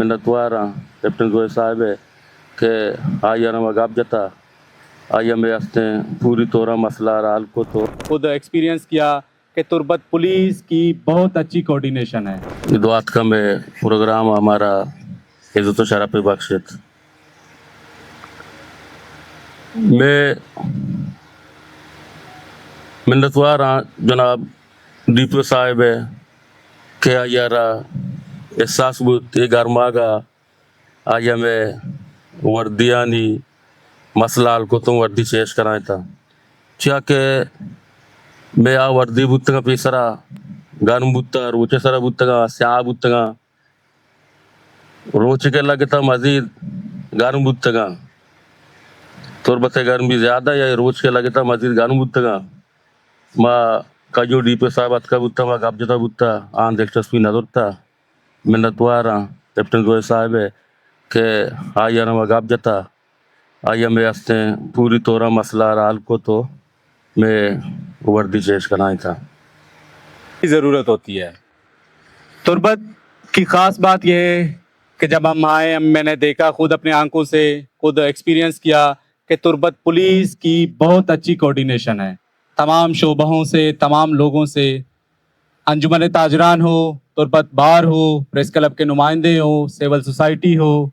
minnattuara Captain Zoe sahibe ke ayana magab jata آیا میں ہستے پوری طورہ مسئلہ رال کو تو خود ایکسپیرینس کیا کہ تربت پولیس کی بہت اچھی کوارڈینیشن ہے. دعات کا میں پروگرام ہمارا عزت و شرف بخشت میں منتوار ہاں جناب ڈی پی او صاحب ہے کہ آیارا احساس بود یہ گرماگا آیا میں وردیانی مسئلہ حل کو تم وردی چیش کرائیں تھا چاہ کہ میں آ وردی بودتگا پیسرا گرم بودتا روچے سرا بودتگا سیاہ بودتگا روچے کے لگتا مزید گرم بودتگا تربت گرم بھی زیادہ یا روچ کے لگتا مزید گرم بودتگا ما کجو ڈی پی صاحب اتکا بودتا ما گاب جتا بودتا آن دلچسپی ندرتا منتوارا کیپٹن گوئے صاحب ہے کہ آیا نما گاب جتا آیا میں ہستے پوری طورہ مسئلہ رال کو تو میں وردی چیش کرائیں تھا کی ضرورت ہوتی ہے. تربت کی خاص بات یہ ہے کہ جب ہم آئے میں نے دیکھا خود اپنے آنکھوں سے خود ایکسپیرینس کیا کہ تربت پولیس کی بہت اچھی کوارڈینیشن ہے تمام شعبوں سے تمام لوگوں سے. انجمن تاجران ہو، تربت بار ہو، پریس کلب کے نمائندے ہو، سول سوسائٹی ہو،